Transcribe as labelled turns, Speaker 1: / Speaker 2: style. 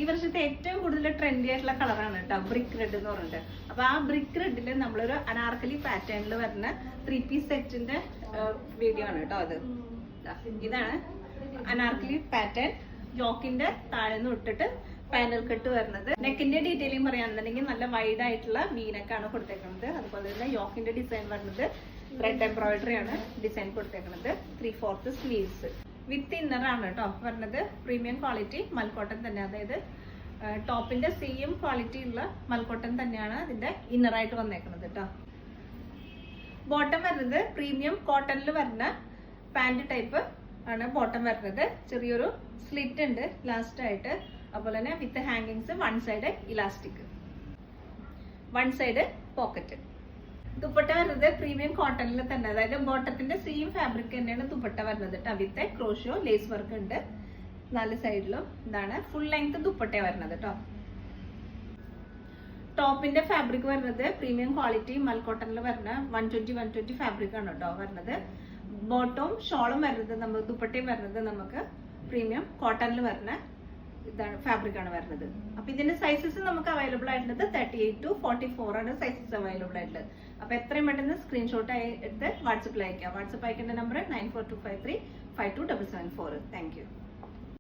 Speaker 1: വർഷത്തെ ഏറ്റവും കൂടുതൽ ട്രെൻഡി ആയിട്ടുള്ള കളറാണ് കേട്ടോ ബ്രിക്ക് റെഡ് എന്ന് പറഞ്ഞിട്ട്. അപ്പൊ ആ ബ്രിക്ക് റെഡിൽ നമ്മളൊരു അനാർക്കലി പാറ്റേണിൽ വരുന്ന 3 പീസ് സെറ്റിന്റെ വീഡിയോ ആണ് കേട്ടോ അത്. ഇതാണ് അനാർക്കലി പാറ്റേൺ. ജോക്കിന്റെ താഴെ നിന്ന് ഇട്ടിട്ട് പാനൽ കട്ട് വരുന്നത്. നെക്കിന്റെ ഡീറ്റെയിലിംഗ് പറയുകയാണെന്നുണ്ടെങ്കിൽ നല്ല വൈഡ് ആയിട്ടുള്ള വീനക്കാണ് കൊടുത്തേക്കുന്നത്. അതുപോലെ തന്നെ യോക്കിന്റെ ഡിസൈൻ വരുന്നത് ത്രെഡ് എംബ്രോയിഡറി ആണ് ഡിസൈൻ കൊടുത്തേക്കുന്നത്. 3/4 സ്ലീവ്സ് വിത്ത് ഇന്നർ ആണ് കേട്ടോ വരുന്നത്. പ്രീമിയം ക്വാളിറ്റി മൽക്കോട്ടൺ തന്നെ, അതായത് ടോപ്പിന്റെ സെയിം ക്വാളിറ്റി ഉള്ള മൽക്കോട്ടൺ തന്നെയാണ് ഇതിന്റെ ഇന്നറായിട്ട് വന്നേക്കുന്നത് കേട്ടോ. ബോട്ടം വരുന്നത് പ്രീമിയം കോട്ടണിൽ വരുന്ന പാന്റ് ടൈപ്പ് ആണ് ബോട്ടം വരുന്നത്. ചെറിയൊരു സ്ലിറ്റ് ഉണ്ട് ലാസ്റ്റ് ആയിട്ട്. അതുപോലെ തന്നെ വിത്ത് ഹാങ്ങിങ്സ്, one side elastic, one side pocket. Dupatta വരുന്നത് പ്രീമിയം കോട്ടണിൽ തന്നെ, അതായത് ബോട്ടത്തിന്റെ സെയിം ഫാബ്രിക് തന്നെയാണ് ദുപ്പട്ട വരുന്നത് കേട്ടോ. വിത്ത് ക്രോഷോ ലേസ് വർക്ക് ഉണ്ട് 4 സൈഡിലും. ഇതാണ് ഫുൾ ലെങ്ത് ദുപ്പട്ട വരുന്നത് കേട്ടോ. ടോപ്പിന്റെ ഫാബ്രിക് വരുന്നത് പ്രീമിയം ക്വാളിറ്റി മൽക്കോട്ടണിൽ വരുന്ന 120 ഫാബ്രിക് ആണ് കേട്ടോ വരുന്നത്. ബോട്ടവും ഷോളും വരുന്നത് നമ്മൾ ദുപ്പട്ടയും വരുന്നത് നമുക്ക് പ്രീമിയം കോട്ടണിൽ വരുന്ന ഇതാണ് ഫാബ്രിക് ആണ് വരുന്നത്. അപ്പൊ ഇതിന്റെ സൈസസ് നമുക്ക് അവൈലബിൾ ആയിട്ടുള്ളത് 38 to 44 ആണ് സൈസസ് അവൈലബിൾ ആയിട്ടുള്ളത്. അപ്പൊ എത്രയും പെട്ടെന്ന് സ്ക്രീൻഷോട്ട് എടുത്ത് വാട്സപ്പിൽ അയക്കാം. വാട്സപ്പ് അയക്കേണ്ട നമ്പർ 9425352774. Thank you.